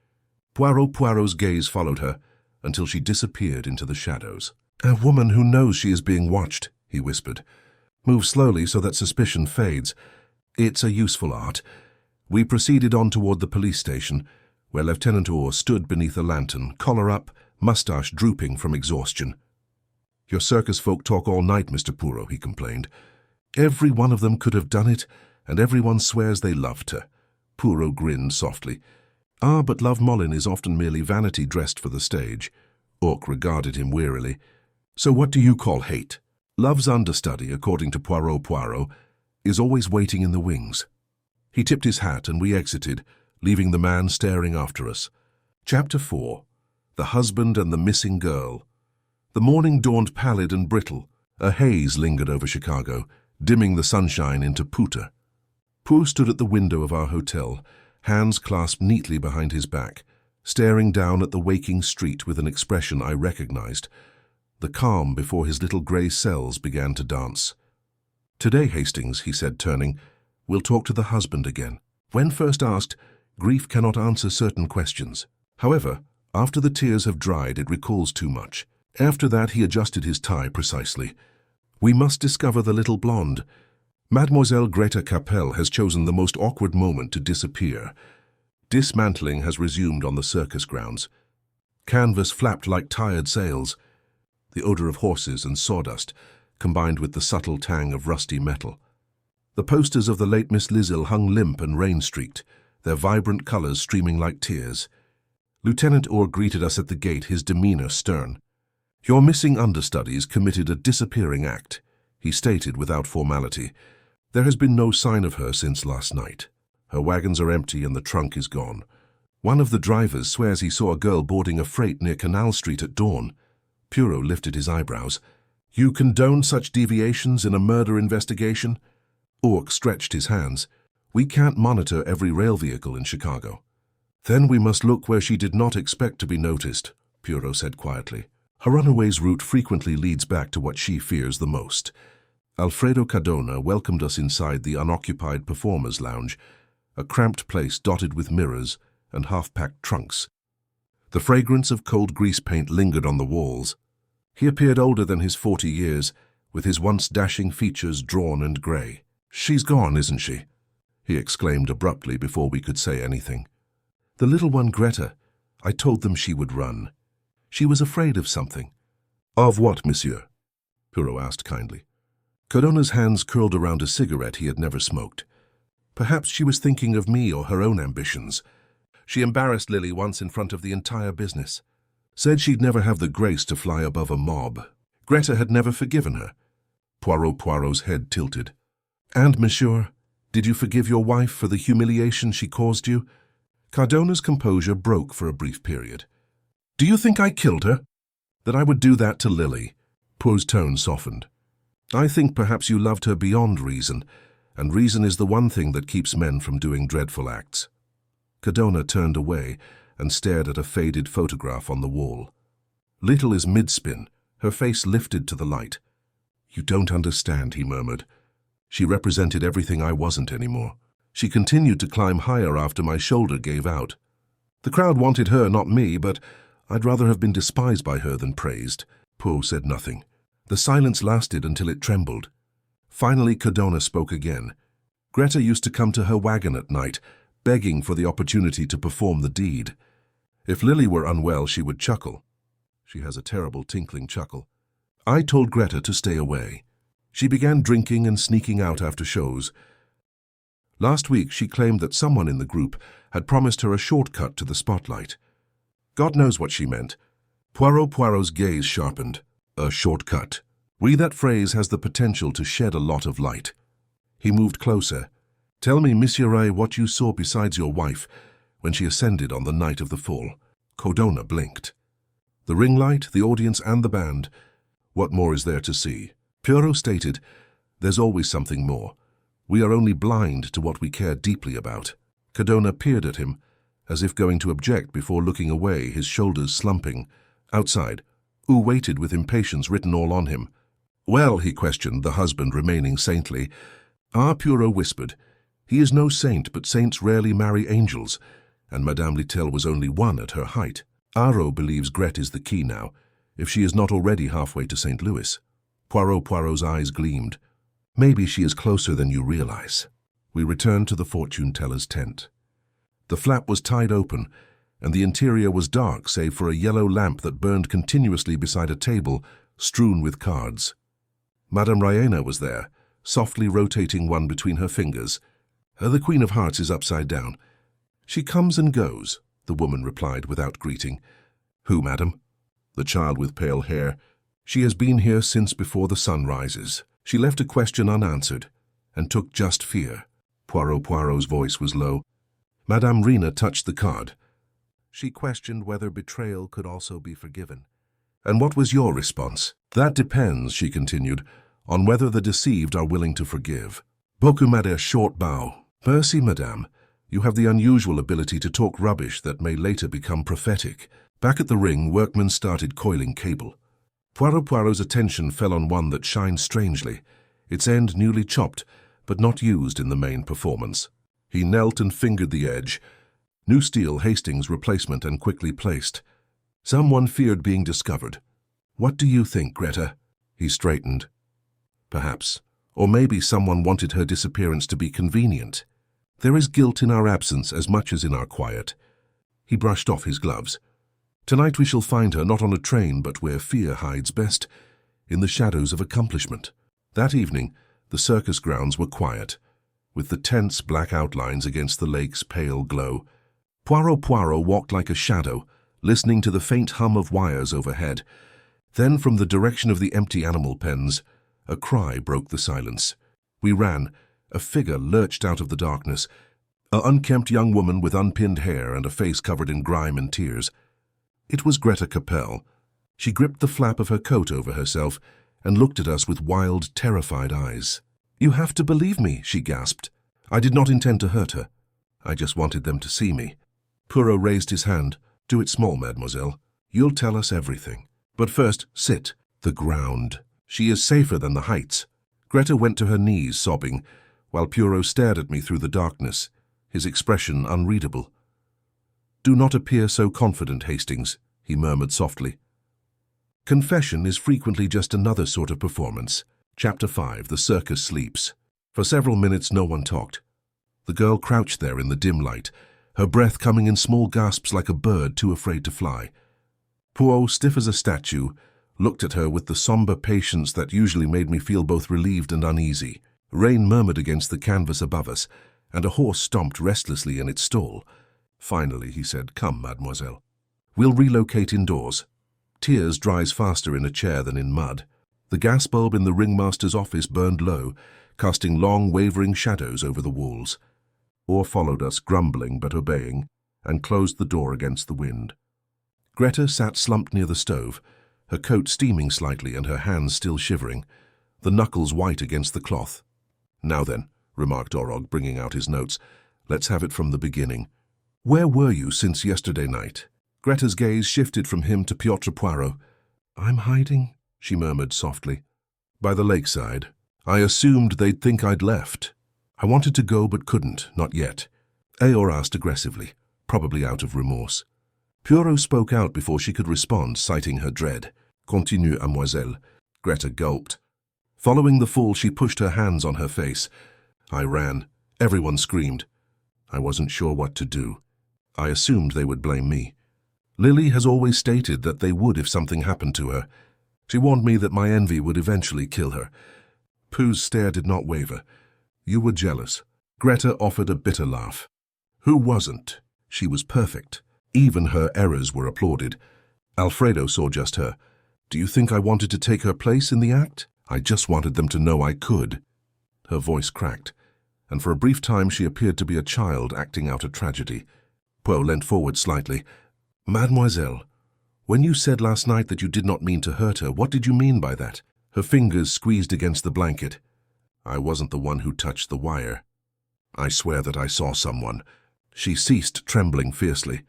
A: Poirot's gaze followed her until she disappeared into the shadows. "A woman who knows she is being watched," he whispered. "Move slowly so that suspicion fades. It's a useful art." We proceeded on toward the police station, where Lieutenant Orr stood beneath a lantern, collar up, mustache drooping from exhaustion. "Your circus folk talk all night, Mr. Poirot," he complained. "Every one of them could have done it, and everyone swears they loved her." Poirot grinned softly. "Ah, but love Molin is often merely vanity dressed for the stage." Orc regarded him wearily. "So what do you call hate?" "Love's understudy, according to Poirot, is always waiting in the wings." He tipped his hat and we exited, leaving the man staring after us. Chapter 4. The Husband and the Missing Girl. The morning dawned pallid and brittle. A haze lingered over Chicago, dimming the sunshine into puta. Pooh stood at the window of our hotel, hands clasped neatly behind his back, staring down at the waking street with an expression I recognized. The calm before his little grey cells began to dance. "Today, Hastings," he said, turning, "we'll talk to the husband again. When first asked, grief cannot answer certain questions. However, after the tears have dried, it recalls too much." After that, he adjusted his tie precisely. "We must discover the little blonde. Mademoiselle Greta Capel has chosen the most awkward moment to disappear. Dismantling has resumed on the circus grounds. Canvas flapped like tired sails. The odor of horses and sawdust, combined with the subtle tang of rusty metal. The posters of the late Miss Lizzle hung limp and rain-streaked, their vibrant colors streaming like tears. Lieutenant Orr greeted us at the gate, his demeanor stern. "Your missing understudies committed a disappearing act," he stated without formality. "There has been no sign of her since last night. Her wagons are empty and the trunk is gone. One of the drivers swears he saw a girl boarding a freight near Canal Street at dawn." Poirot lifted his eyebrows. "You condone such deviations in a murder investigation?" Orc stretched his hands. "We can't monitor every rail vehicle in Chicago." "Then we must look where she did not expect to be noticed," Poirot said quietly. "Her runaway's route frequently leads back to what she fears the most." Alfredo Cardona welcomed us inside the unoccupied performers' lounge, a cramped place dotted with mirrors and half-packed trunks. The fragrance of cold grease paint lingered on the walls. He appeared older than his 40 years, with his once dashing features drawn and grey. "She's gone, isn't she?" he exclaimed abruptly before we could say anything. "The little one, Greta. I told them she would run. She was afraid of something." "Of what, monsieur?" Poirot asked kindly. Cardona's hands curled around a cigarette he had never smoked. "Perhaps she was thinking of me or her own ambitions. She embarrassed Lily once in front of the entire business. Said she'd never have the grace to fly above a mob. Greta had never forgiven her." Poirot's head tilted. "And, monsieur, did you forgive your wife for the humiliation she caused you?" Cardona's composure broke for a brief period. "Do you think I killed her?" "That I would do that to Lily." Poirot's tone softened. "I think perhaps you loved her beyond reason, and reason is the one thing that keeps men from doing dreadful acts." Cardona turned away and stared at a faded photograph on the wall. Little is mid-spin, her face lifted to the light. "You don't understand," he murmured. "She represented everything I wasn't anymore. She continued to climb higher after my shoulder gave out. The crowd wanted her, not me, but I'd rather have been despised by her than praised." Poe said nothing. The silence lasted until it trembled. Finally, Cardona spoke again. "Greta used to come to her wagon at night, begging for the opportunity to perform the deed. If Lily were unwell, she would chuckle. She has a terrible tinkling chuckle. I told Greta to stay away. She began drinking and sneaking out after shows. Last week, she claimed that someone in the group had promised her a shortcut to the spotlight. God knows what she meant." Poirot's gaze sharpened. "A shortcut. That phrase has the potential to shed a lot of light." He moved closer. "Tell me, Monsieur Ray, what you saw besides your wife when she ascended on the night of the fall." Cardona blinked. "The ring light, the audience, and the band. What more is there to see?" Poirot stated, "There's always something more. We are only blind to what we care deeply about." Cardona peered at him, as if going to object before looking away, his shoulders slumping. Outside, Ooh waited with impatience written all on him. "Well," he questioned, the husband remaining saintly, Ah, Poirot whispered. He is no saint, but saints rarely marry angels, and Madame Littell was only one at her height. Poirot believes Gret is the key now, if she is not already halfway to St. Louis. Poirot's eyes gleamed. Maybe she is closer than you realize. We returned to the fortune-teller's tent. The flap was tied open, and the interior was dark save for a yellow lamp that burned continuously beside a table strewn with cards. Madame Raina was there, softly rotating one between her fingers. The Queen of Hearts is upside down. She comes and goes, the woman replied without greeting. Who, madam? The child with pale hair. She has been here since before the sun rises. She left a question unanswered, and took just fear. Poirot's voice was low. Madame Rina touched the card. She questioned whether betrayal could also be forgiven. And what was your response? That depends, she continued, on whether the deceived are willing to forgive. Beaucoup made a short bow. Merci, madame. You have the unusual ability to talk rubbish that may later become prophetic. Back at the ring, workmen started coiling cable. Poirot's attention fell on one that shined strangely, its end newly chopped, but not used in the main performance. He knelt and fingered the edge. New steel, Hastings replacement, and quickly placed. Someone feared being discovered. What do you think, Greta? He straightened. Perhaps. Or maybe someone wanted her disappearance to be convenient. There is guilt in our absence as much as in our quiet. He brushed off his gloves. Tonight we shall find her not on a train but where fear hides best, in the shadows of accomplishment. That evening, the circus grounds were quiet, with the tense black outlines against the lake's pale glow. Poirot walked like a shadow, listening to the faint hum of wires overhead. Then, from the direction of the empty animal pens, a cry broke the silence. We ran. A figure lurched out of the darkness, an unkempt young woman with unpinned hair and a face covered in grime and tears. It was Greta Capel. She gripped the flap of her coat over herself and looked at us with wild, terrified eyes. You have to believe me, she gasped. I did not intend to hurt her. I just wanted them to see me. Poirot raised his hand. Do it small, mademoiselle. You'll tell us everything. But first, sit. The ground. She is safer than the heights. Greta went to her knees, sobbing, while Poirot stared at me through the darkness, his expression unreadable. Do not appear so confident, Hastings, he murmured softly. Confession is frequently just another sort of performance. Chapter 5. The Circus Sleeps. For several minutes no one talked. The girl crouched there in the dim light, her breath coming in small gasps like a bird too afraid to fly. Poirot, stiff as a statue, looked at her with the somber patience that usually made me feel both relieved and uneasy. Rain murmured against the canvas above us, and a horse stomped restlessly in its stall. Finally, he said, Come, mademoiselle. We'll relocate indoors. Tears dries faster in a chair than in mud. The gas bulb in the ringmaster's office burned low, casting long, wavering shadows over the walls. Orr followed us, grumbling but obeying, and closed the door against the wind. Greta sat slumped near the stove, her coat steaming slightly and her hands still shivering, the knuckles white against the cloth. Now then, remarked Orog, bringing out his notes, let's have it from the beginning. Where were you since yesterday night? Greta's gaze shifted from him to Piotr Poirot. I'm hiding, she murmured softly. By the lakeside. I assumed they'd think I'd left. I wanted to go but couldn't, not yet. Eeyore asked aggressively, probably out of remorse. Poirot spoke out before she could respond, citing her dread. Continue, mademoiselle. Greta gulped. Following the fall, she pushed her hands on her face. I ran. Everyone screamed. I wasn't sure what to do. I assumed they would blame me. Lily has always stated that they would if something happened to her. She warned me that my envy would eventually kill her. Pooh's stare did not waver. You were jealous. Greta offered a bitter laugh. Who wasn't? She was perfect. Even her errors were applauded. Alfredo saw just her. Do you think I wanted to take her place in the act? I just wanted them to know I could. Her voice cracked, and for a brief time she appeared to be a child acting out a tragedy. Poe leant forward slightly. Mademoiselle, when you said last night that you did not mean to hurt her, what did you mean by that? Her fingers squeezed against the blanket. I wasn't the one who touched the wire. I swear that I saw someone. She ceased, trembling fiercely.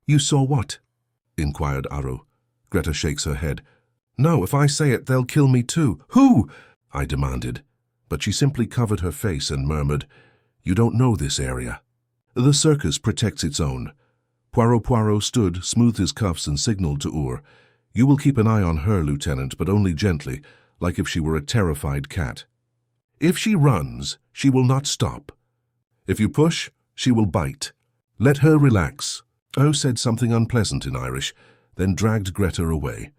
A: You saw what? Inquired Aro. Greta shakes her head. No, if I say it, they'll kill me too. Who? I demanded. but she simply covered her face and murmured, "You don't know this area." "The circus protects its own." Poirot stood, smoothed his cuffs, and signaled to Ur. "You will keep an eye on her, Lieutenant, but only gently, like if she were a terrified cat. If she runs, she will not stop. If you push, she will bite. Let her relax." O said something unpleasant in Irish, then dragged Greta away.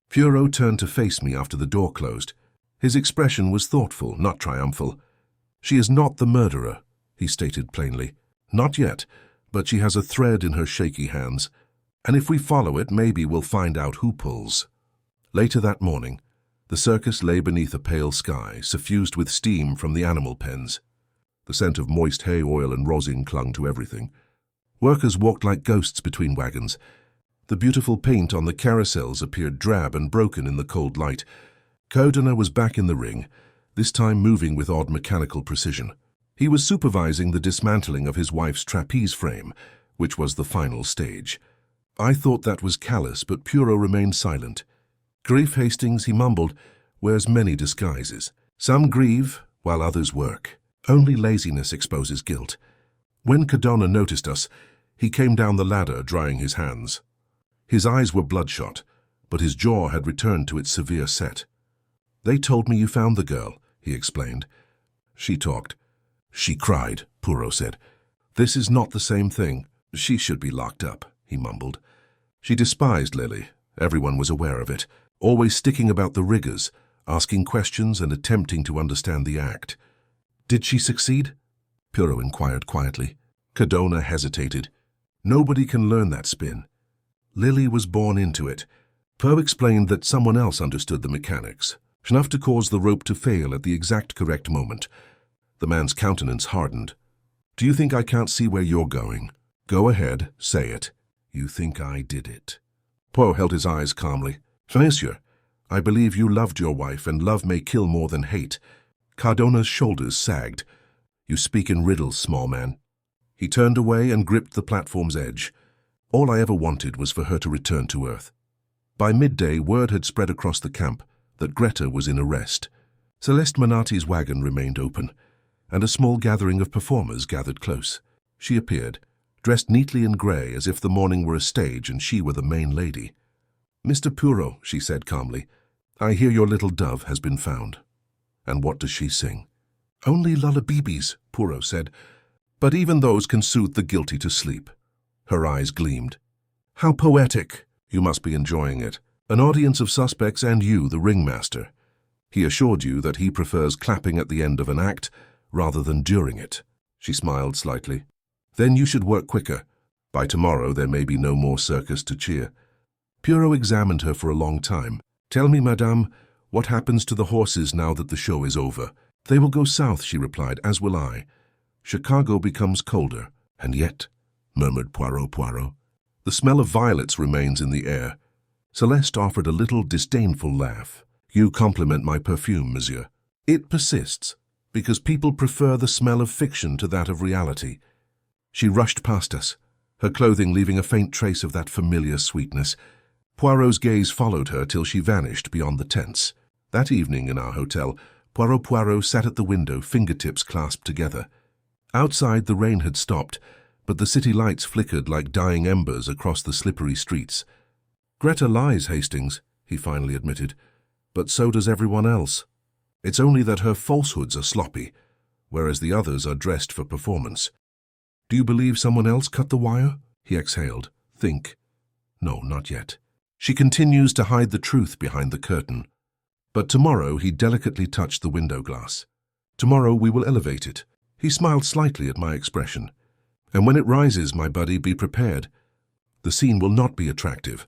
A: Poirot turned to face me after the door closed. His expression was thoughtful, not triumphal. "She is not the murderer," he stated plainly. "Not yet, but she has a thread in her shaky hands, and if we follow it, maybe we'll find out who pulls." Later that morning, the circus lay beneath a pale sky, suffused with steam from the animal pens. The scent of moist hay oil and rosin clung to everything. Workers walked like ghosts between wagons. The beautiful paint on the carousels appeared drab and broken in the cold light. Codona was back in the ring, this time moving with odd mechanical precision. He was supervising the dismantling of his wife's trapeze frame, which was the final stage. I thought that was callous, but Poirot remained silent. "Grief, Hastings," he mumbled, "wears many disguises. Some grieve, while others work. Only laziness exposes guilt." When Codona noticed us, he came down the ladder, drying his hands. His eyes were bloodshot, but his jaw had returned to its severe set. "They told me you found the girl," he explained. "She talked." "She cried," Poirot said. "This is not the same thing. She should be locked up," he mumbled. "She despised Lily. Everyone was aware of it, always sticking about the rigors, asking questions and attempting to understand the act." "Did she succeed?" Poirot inquired quietly. Codona hesitated. "Nobody can learn that spin. Lily was born into it." Poe explained that someone else understood the mechanics, enough to cause the rope to fail at the exact correct moment. The man's countenance hardened. "Do you think I can't see where you're going? Go ahead, say it. You think I did it." Poe held his eyes calmly. "Monsieur, I believe you loved your wife, and love may kill more than hate." Cardona's shoulders sagged. "You speak in riddles, small man." He turned away and gripped the platform's edge. All I ever wanted was for her to return to Earth. By midday, word had spread across the camp that Greta was in arrest. Celeste Manati's wagon remained open, and a small gathering of performers gathered close. She appeared, dressed neatly in grey as if the morning were a stage and she were the main lady. "Mr. Poirot," she said calmly, "I hear your little dove has been found." "And what does she sing?" "Only lullabibis," Poirot said, "but even those can soothe the guilty to sleep." Her eyes gleamed. "How poetic! You must be enjoying it. An audience of suspects and you, the ringmaster. He assured you that he prefers clapping at the end of an act rather than during it." She smiled slightly. "Then you should work quicker. By tomorrow there may be no more circus to cheer." Poirot examined her for a long time. "Tell me, madame, what happens to the horses now that the show is over?" "They will go south," she replied, "as will I. Chicago becomes colder." "And yet," murmured Poirot. "The smell of violets remains in the air." Celeste offered a little disdainful laugh. "You compliment my perfume, monsieur. It persists, because people prefer the smell of fiction to that of reality." She rushed past us, her clothing leaving a faint trace of that familiar sweetness. Poirot's gaze followed her till she vanished beyond the tents. That evening in our hotel, Poirot sat at the window, fingertips clasped together. Outside, the rain had stopped, but the city lights flickered like dying embers across the slippery streets. "Greta lies, Hastings," he finally admitted, "but so does everyone else. It's only that her falsehoods are sloppy, whereas the others are dressed for performance." "Do you believe someone else cut the wire?" He exhaled. "Think. No, not yet. She continues to hide the truth behind the curtain." But tomorrow he delicately touched the window glass. "Tomorrow we will elevate it." He smiled slightly at my expression. "And when it rises, my buddy, be prepared. The scene will not be attractive."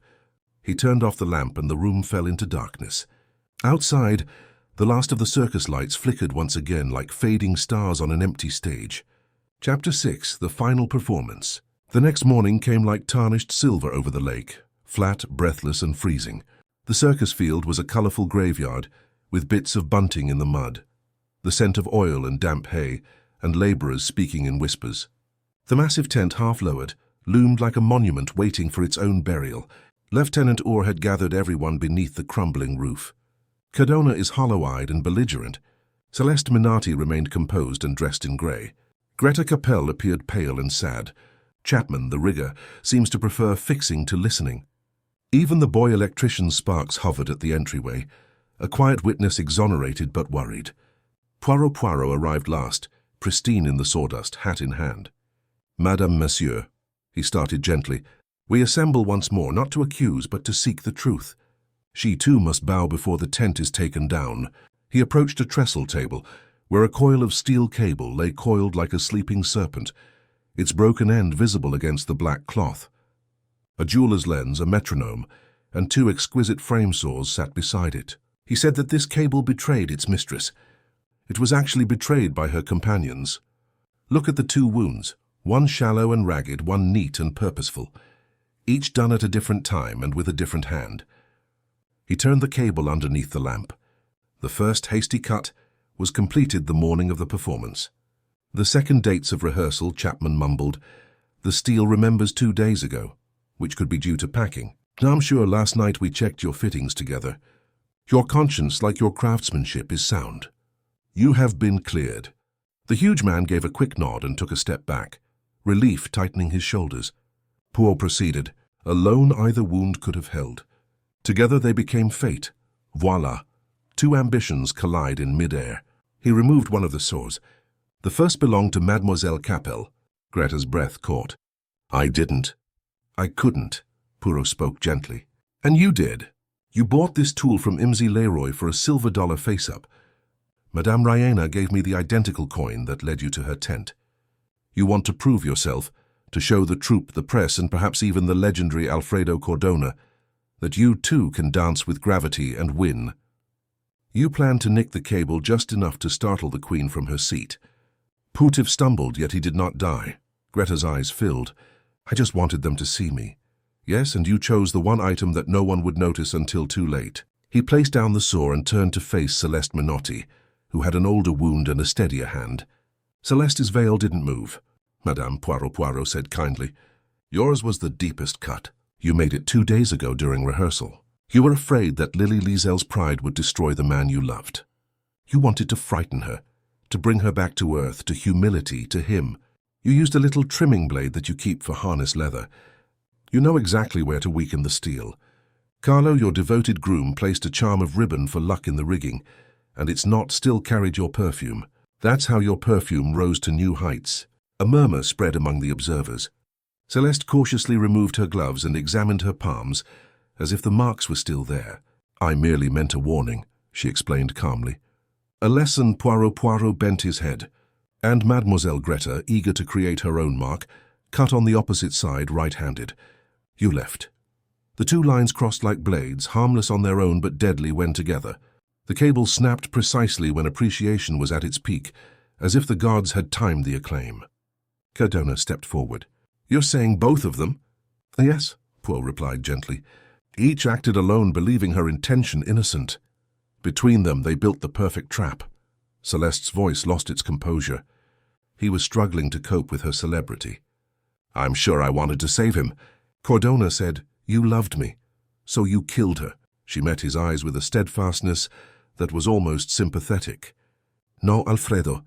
A: He turned off the lamp and the room fell into darkness. Outside, the last of the circus lights flickered once again like fading stars on an empty stage. Chapter 6, The Final Performance. The next morning came like tarnished silver over the lake, flat, breathless, and freezing. The circus field was a colorful graveyard, with bits of bunting in the mud, the scent of oil and damp hay, and laborers speaking in whispers. The massive tent, half lowered, loomed like a monument waiting for its own burial. Lieutenant Orr had gathered everyone beneath the crumbling roof. Codona is hollow-eyed and belligerent. Celeste Minotti remained composed and dressed in grey. Greta Capel appeared pale and sad. Chapman, the rigger, seems to prefer fixing to listening. Even the boy electrician's sparks hovered at the entryway, a quiet witness exonerated but worried. Poirot arrived last, pristine in the sawdust, hat in hand. "Madame, Monsieur," he started gently, "we assemble once more, not to accuse, but to seek the truth. She too must bow before the tent is taken down." He approached a trestle table, where a coil of steel cable lay coiled like a sleeping serpent, its broken end visible against the black cloth. A jeweler's lens, a metronome, and 2 exquisite frame saws sat beside it. He said that this cable betrayed its mistress. It was actually betrayed by her companions. Look at the 2 wounds, one shallow and ragged, one neat and purposeful, each done at a different time and with a different hand. He turned the cable underneath the lamp. The first hasty cut was completed the morning of the performance. The second dates of rehearsal, Chapman mumbled. The steel remembers 2 days ago, which could be due to packing. "I'm sure last night we checked your fittings together. Your conscience, like your craftsmanship, is sound. You have been cleared." The huge man gave a quick nod and took a step back, relief tightening his shoulders. Poirot proceeded. Alone either wound could have held. Together they became fate. Voila. 2 ambitions collide in mid-air. He removed one of the saws. The first belonged to Mademoiselle Capel. Greta's breath caught. "I didn't. I couldn't," Poirot spoke gently. "And you did. You bought this tool from Imsy Leroy for a silver dollar face-up. Madame Raina gave me the identical coin that led you to her tent. You want to prove yourself, to show the troupe, the press, and perhaps even the legendary Alfredo Cordona, that you too can dance with gravity and win. You plan to nick the cable just enough to startle the Queen from her seat." Poutif stumbled, yet he did not die. Greta's eyes filled. "I just wanted them to see me." "Yes, and you chose the one item that no one would notice until too late." He placed down the saw and turned to face Celeste Minotti, who had an older wound and a steadier hand. Celeste's veil didn't move. "Madame," Poirot said kindly, "yours was the deepest cut. You made it 2 days ago during rehearsal. You were afraid that Lily Liesel's pride would destroy the man you loved. You wanted to frighten her, to bring her back to earth, to humility, to him. You used a little trimming blade that you keep for harness leather. You know exactly where to weaken the steel. Carlo, your devoted groom, placed a charm of ribbon for luck in the rigging, and its knot still carried your perfume. That's how your perfume rose to new heights." A murmur spread among the observers. Celeste cautiously removed her gloves and examined her palms, as if the marks were still there. "I merely meant a warning," she explained calmly. "A lesson." Poirot bent his head, and Mademoiselle Greta, eager to create her own mark, cut on the opposite side, right-handed. "You left." The 2 lines crossed like blades, harmless on their own but deadly when together. The cable snapped precisely when appreciation was at its peak, as if the gods had timed the acclaim. Cordona stepped forward. "You're saying both of them?" "Yes," Poirot replied gently. "Each acted alone, believing her intention innocent. Between them, they built the perfect trap." Celeste's voice lost its composure. He was struggling to cope with her celebrity. "I'm sure I wanted to save him." Cordona said, "You loved me, so you killed her." She met his eyes with a steadfastness that was almost sympathetic. "No, Alfredo,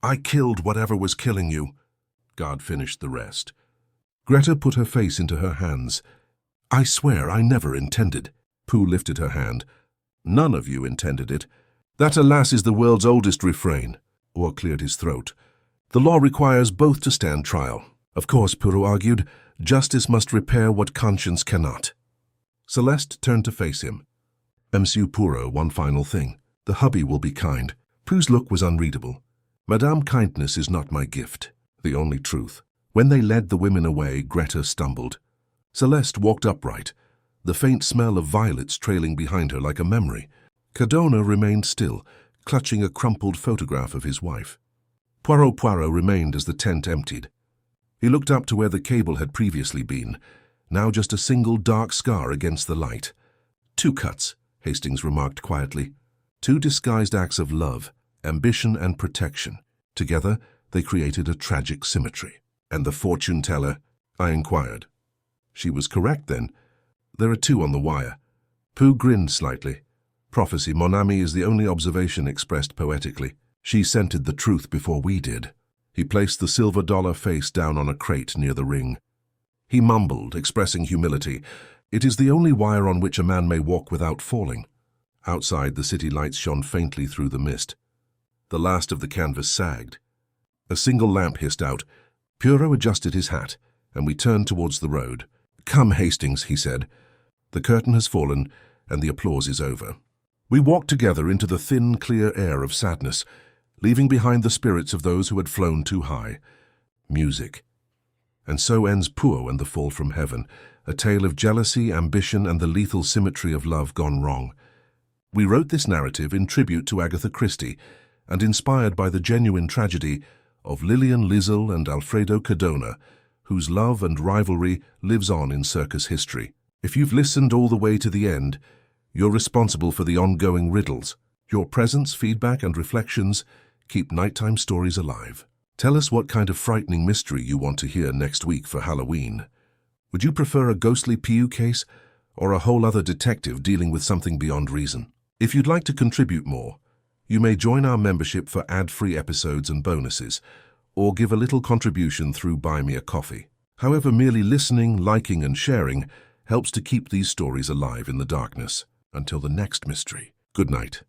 A: I killed whatever was killing you. God finished the rest." Greta put her face into her hands. "I swear I never intended." Pooh lifted her hand. "None of you intended it. That, alas, is the world's oldest refrain." Or cleared his throat. "The law requires both to stand trial." "Of course," Poirot argued, "justice must repair what conscience cannot." Celeste turned to face him. "Monsieur Poirot, one final thing. The hubby will be kind." Pooh's look was unreadable. "Madame, kindness is not my gift. The only truth." When they led the women away, Greta stumbled. Celeste walked upright, the faint smell of violets trailing behind her like a memory. Cordona remained still, clutching a crumpled photograph of his wife. Poirot remained as the tent emptied. He looked up to where the cable had previously been, now just a single dark scar against the light. "2 cuts," Hastings remarked quietly. 2 disguised acts of love, ambition and protection. Together, they created a tragic symmetry. "And the fortune-teller?" I inquired. She was correct, then. "There are 2 on the wire." Pooh grinned slightly. "Prophecy, mon ami, is the only observation expressed poetically." She scented the truth before we did. He placed the silver dollar face down on a crate near the ring. He mumbled, expressing humility. It is the only wire on which a man may walk without falling. Outside, the city lights shone faintly through the mist. The last of the canvas sagged. A single lamp hissed out. Poirot adjusted his hat, and we turned towards the road. "Come, Hastings," he said. "The curtain has fallen, and the applause is over." We walked together into the thin, clear air of sadness, leaving behind the spirits of those who had flown too high. Music. And so ends Poirot and the Fall from Heaven, a tale of jealousy, ambition, and the lethal symmetry of love gone wrong. We wrote this narrative in tribute to Agatha Christie and inspired by the genuine tragedy of Lillian Lizzle and Alfredo Cardona, whose love and rivalry lives on in circus history. If you've listened all the way to the end, you're responsible for the ongoing riddles. Your presence, feedback, and reflections keep nighttime stories alive. Tell us what kind of frightening mystery you want to hear next week for Halloween. Would you prefer a ghostly PU case or a whole other detective dealing with something beyond reason? If you'd like to contribute more, you may join our membership for ad-free episodes and bonuses, or give a little contribution through Buy Me a Coffee. However, merely listening, liking, and sharing helps to keep these stories alive in the darkness. Until the next mystery, good night.